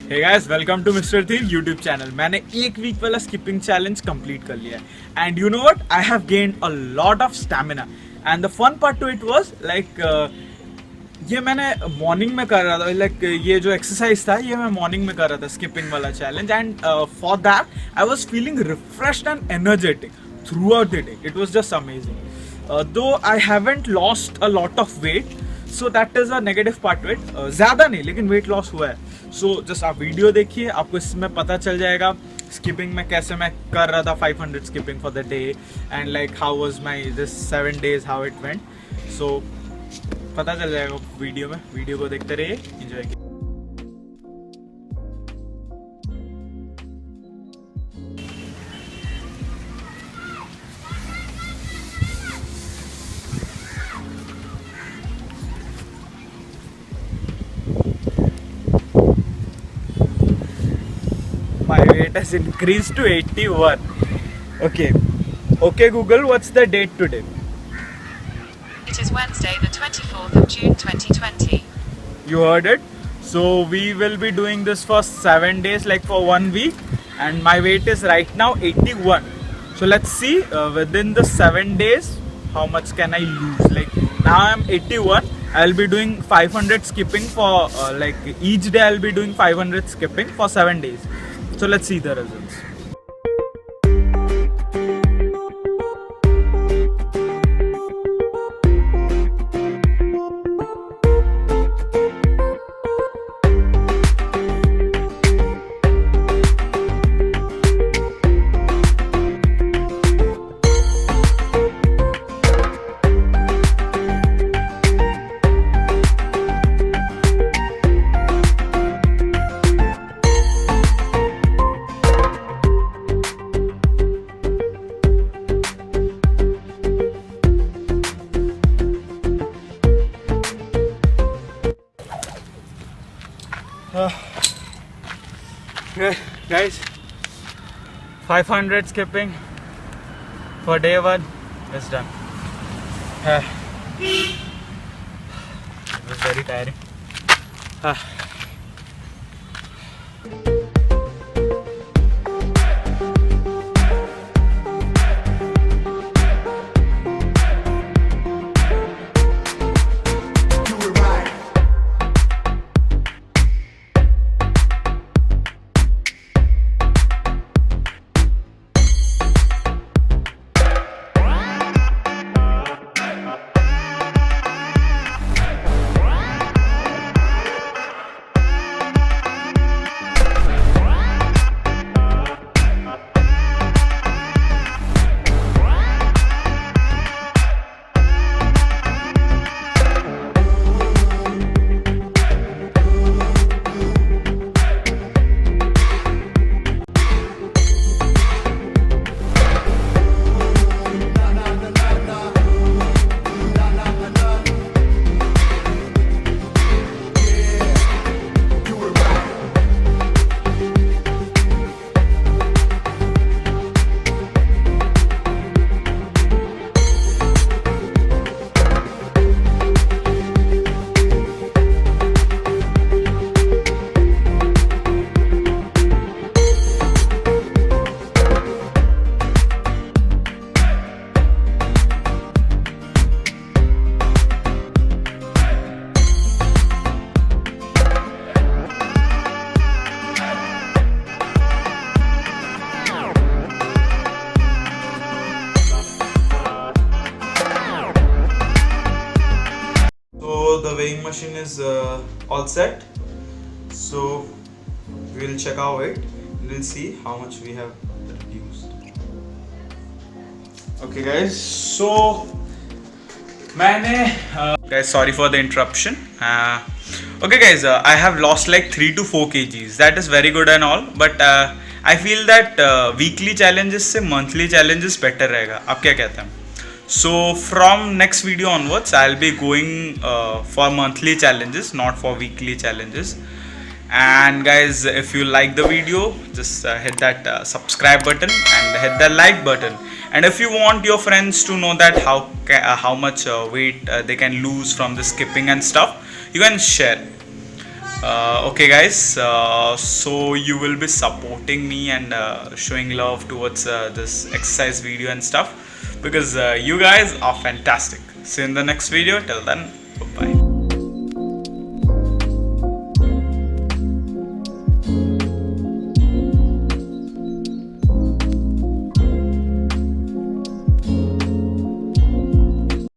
Hey guys, welcome to mr.dhir YouTube channel. मैंने एक week वाला स्किपिंग चैलेंज कंप्लीट कर लिया है and you know what, I have gained a lot of stamina and the fun part to it was like ये मैंने morning में कर रहा था. लाइक ये जो एक्सरसाइज था ये मैं मॉर्निंग में कर रहा था, स्किपिंग वाला challenge. And for that I was feeling refreshed and energetic throughout the day. It was just amazing. Though I haven't lost a lot of weight, so that is a negative part to it. ज़्यादा नहीं लेकिन weight loss हुआ है. So just आप video देखिए, आपको इसमें पता चल जाएगा स्किपिंग में कैसे मैं कर रहा था 500 skipping for the day and like how was my this 7 days how it went. So पता चल जाएगा वीडियो में. वीडियो को देखते रहिए, एंजॉय कीजिए. My weight has increased to 81. Okay Google, what's the date today? It is Wednesday, the 24th of June 2020. You heard it. So we will be doing this for 7 days, like for 1 week, and my weight is right now 81. So let's see within the 7 days how much can I lose. Like now I'm 81. I'll be doing 500 skipping for like each day I'll be doing 500 skipping for 7 days. So let's see the results. Okay, guys, 500 skipping for day 1 is done. It was very tiring. The weighing machine is all set, so we'll check our weight and we'll see how much we have reduced. Okay guys, so guys, sorry for the interruption. Okay guys, I have lost like 3 to 4 kgs. That is very good and all, but I feel that weekly challenges से monthly challenges better रहेगा. आप क्या कहते हैं? So from next video onwards I'll be going for monthly challenges, not for weekly challenges. And guys, if you like the video, just hit that subscribe button and hit the like button. And if you want your friends to know that how much weight they can lose from the skipping and stuff, you can share. Okay guys, so you will be supporting me and showing love towards this exercise video and stuff, because you guys are fantastic. See you in the next video. Till then, bye bye.